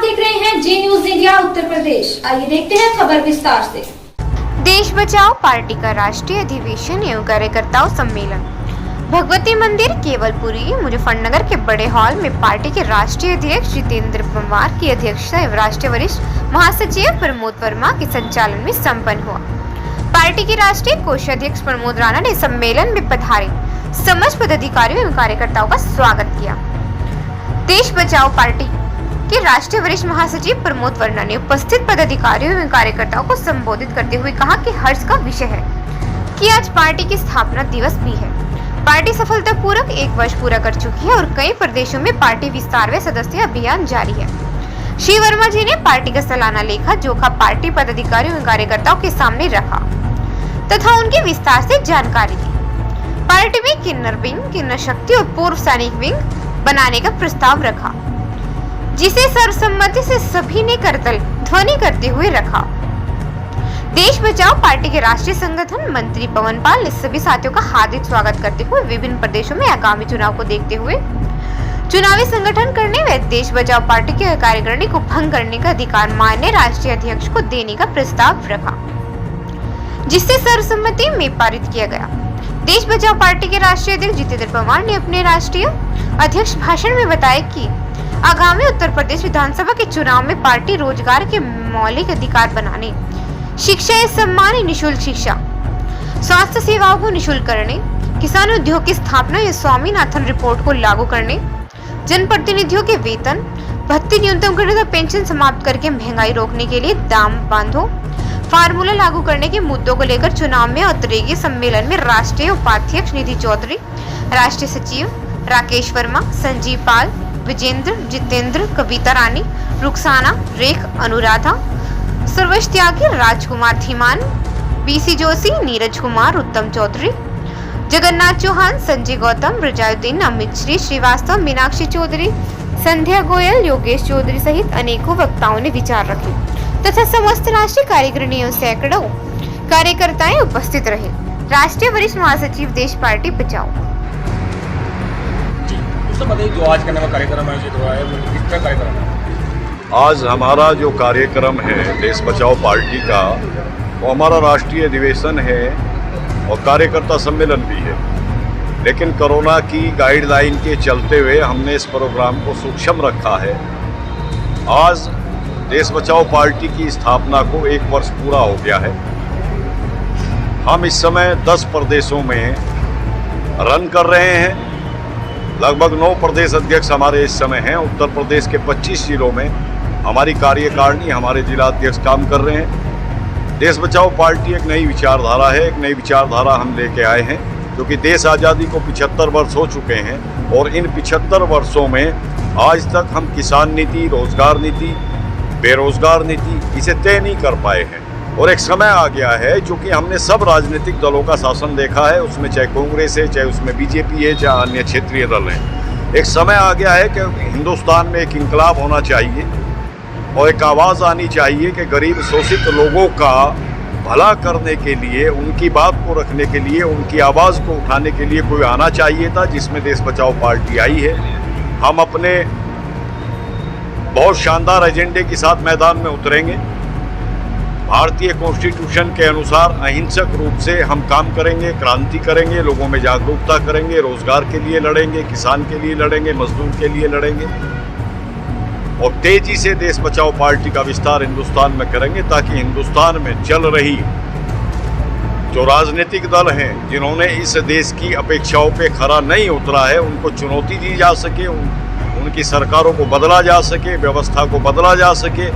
देख रहे हैं जी न्यूज इंडिया उत्तर प्रदेश। आइए देखते हैं खबर विस्तार से। देश बचाओ पार्टी का राष्ट्रीय अधिवेशन एवं कार्यकर्ताओं सम्मेलन भगवती मंदिर केवलपुरी मुजफ्फरनगर के बड़े हॉल में पार्टी के राष्ट्रीय अध्यक्ष जितेंद्र परमार की अध्यक्षता एवं राष्ट्रीय वरिष्ठ महासचिव प्रमोद वर्मा के संचालन में संपन्न हुआ। पार्टी के राष्ट्रीय कोषाध्यक्ष प्रमोद राणा ने सम्मेलन में पधारे समस्त पदाधिकारियों एवं कार्यकर्ताओं का स्वागत किया। देश बचाओ पार्टी के राष्ट्रीय वरिष्ठ महासचिव प्रमोद वर्मा ने उपस्थित पदाधिकारियों एवं कार्यकर्ताओं को संबोधित करते हुए कहा कि हर्ष का विषय है कि आज पार्टी की स्थापना दिवस भी है। पार्टी सफलतापूर्वक 1 वर्ष पूरा कर चुकी है और कई प्रदेशों में पार्टी विस्तार व सदस्य अभियान जारी है। श्री वर्मा जी ने पार्टी का सालाना लेखा जोखा पार्टी पदाधिकारियों एवं कार्यकर्ताओं के सामने रखा तथा उनकी विस्तार से जानकारी दी। पार्टी में किन्नर विंग, किन्नर शक्ति और पूर्व सैनिक विंग बनाने का प्रस्ताव रखा, जिसे सर्वसम्मति से सभी ने करतल ध्वनि करते हुए रखा। देश बचाओ पार्टी के राष्ट्रीय संगठन मंत्री पवन पाल ने सभी साथियों का हार्दिक स्वागत करते हुए विभिन्न प्रदेशों में आगामी चुनाव को देखते हुए चुनावी संगठन करने व देश बचाओ पार्टी के कार्यकारिणी को भंग करने का अधिकार माननीय राष्ट्रीय अध्यक्ष को देने का प्रस्ताव रखा, जिससे सर्वसम्मति में पारित किया गया। देश बचाओ पार्टी के राष्ट्रीय अध्यक्ष जितेंद्र परमार ने अपने राष्ट्रीय अध्यक्ष भाषण में बताया कि आगामी उत्तर प्रदेश विधानसभा के चुनाव में पार्टी रोजगार के मौलिक अधिकार बनाने, शिक्षा या सम्मान निःशुल्क शिक्षा, स्वास्थ्य सेवाओं को निःशुल्क करने, किसान उद्योग की स्थापना या स्वामीनाथन रिपोर्ट को लागू करने, जनप्रतिनिधियों के वेतन भत्ते न्यूनतम करने तथा पेंशन समाप्त करके महंगाई रोकने के लिए दाम बांधो फार्मूला लागू करने के मुद्दों को लेकर चुनाव में उतरेगी। सम्मेलन में राष्ट्रीय उपाध्यक्ष निधि चौधरी, राष्ट्रीय सचिव राकेश वर्मा, संजीव पाल, विजेंद्र, जितेंद्र, कविता रानी, रुखसाना, रेख, अनुराधा, सर्वेश त्यागी, राजकुमार धीमान, बीसी जोशी, नीरज कुमार, उत्तम चौधरी, जगन्नाथ चौहान, संजय गौतम, रजायुद्दीन, अमित श्री श्रीवास्तव, मीनाक्षी चौधरी, संध्या गोयल, योगेश चौधरी सहित अनेकों वक्ताओं ने विचार रखे तथा समस्त राष्ट्रीय कार्यकारिणी एवं सैकड़ों कार्यकर्ताएं उपस्थित रहे। राष्ट्रीय वरिष्ठ महासचिव देश पार्टी बचाओ। जो आज का नवा कार्यक्रम आयोजित हुआ है वो किस तरह कार्यक्रम है? आज हमारा जो कार्यक्रम है देश बचाओ पार्टी का, वो हमारा राष्ट्रीय अधिवेशन है और कार्यकर्ता सम्मेलन भी है। लेकिन कोरोना की गाइडलाइन के चलते हुए हमने इस प्रोग्राम को सूक्ष्म रखा है। आज देश बचाओ पार्टी की स्थापना को 1 वर्ष पूरा हो गया है। हम इस समय 10 प्रदेशों में रन कर रहे हैं। लगभग 9 प्रदेश अध्यक्ष हमारे इस समय हैं। उत्तर प्रदेश के 25 जिलों में हमारी कार्यकारिणी, हमारे जिला अध्यक्ष काम कर रहे हैं। देश बचाओ पार्टी एक नई विचारधारा है। एक नई विचारधारा हम लेके आए हैं, क्योंकि देश आज़ादी को 75 वर्ष हो चुके हैं और इन 75 वर्षों में आज तक हम किसान नीति, रोजगार नीति, बेरोजगार नीति इसे तय नहीं कर पाए हैं। और एक समय आ गया है, चूँकि हमने सब राजनीतिक दलों का शासन देखा है, उसमें चाहे कांग्रेस है, चाहे उसमें बीजेपी है, चाहे अन्य क्षेत्रीय दल हैं। एक समय आ गया है कि हिंदुस्तान में एक इंकलाब होना चाहिए और एक आवाज़ आनी चाहिए कि गरीब शोषित लोगों का भला करने के लिए, उनकी बात को रखने के लिए, उनकी आवाज़ को उठाने के लिए कोई आना चाहिए था, जिसमें देश बचाओ पार्टी आई है। हम अपने बहुत शानदार एजेंडे के साथ मैदान में उतरेंगे। भारतीय कॉन्स्टिट्यूशन के अनुसार अहिंसक रूप से हम काम करेंगे, क्रांति करेंगे, लोगों में जागरूकता करेंगे, रोजगार के लिए लड़ेंगे, किसान के लिए लड़ेंगे, मजदूर के लिए लड़ेंगे और तेजी से देश बचाओ पार्टी का विस्तार हिंदुस्तान में करेंगे, ताकि हिंदुस्तान में चल रही जो राजनीतिक दल हैं जिन्होंने इस देश की अपेक्षाओं पे खरा नहीं उतरा है, उनको चुनौती दी जा सके, उनकी सरकारों को बदला जा सके, व्यवस्था को बदला जा सके,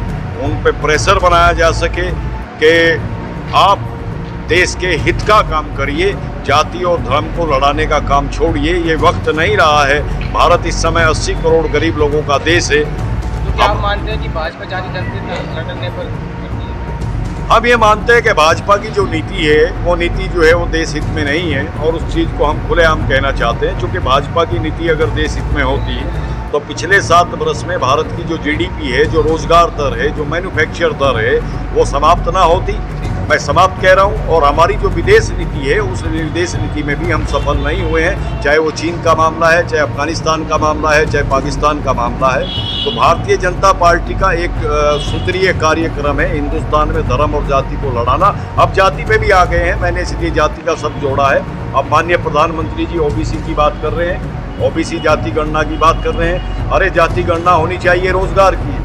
उन पे प्रेशर बनाया जा सके कि आप देश के हित का काम करिए, जाति और धर्म को लड़ाने का काम छोड़िए। ये वक्त नहीं रहा है। भारत इस समय 80 करोड़ गरीब लोगों का देश है। तो क्या आप मानते हैं कि भाजपा जाति लड़ने पर करती है? हम ये मानते हैं कि भाजपा की जो नीति है वो नीति जो है वो देश हित में नहीं है और उस चीज़ को हम खुलेआम कहना चाहते हैं। क्योंकि भाजपा की नीति अगर देश हित में होती तो पिछले 7 वर्ष में भारत की जो जीडीपी है, जो रोजगार दर है, जो मैन्युफैक्चर दर है, वो समाप्त ना होती। मैं समाप्त कह रहा हूँ। और हमारी जो विदेश नीति है, उस विदेश नीति में भी हम सफल नहीं हुए हैं, चाहे वो चीन का मामला है, चाहे अफगानिस्तान का मामला है, चाहे पाकिस्तान का मामला है। तो भारतीय जनता पार्टी का एक सूत्रीय कार्यक्रम है हिंदुस्तान में धर्म और जाति को लड़ाना। अब जाति पे भी आ गए हैं, मैंने इसलिए जाति का शब्द जोड़ा है। अब माननीय प्रधानमंत्री जी ओबीसी की बात कर रहे हैं, ओबीसी जाति गणना की बात कर रहे हैं। अरे जाति गणना होनी चाहिए रोजगार की,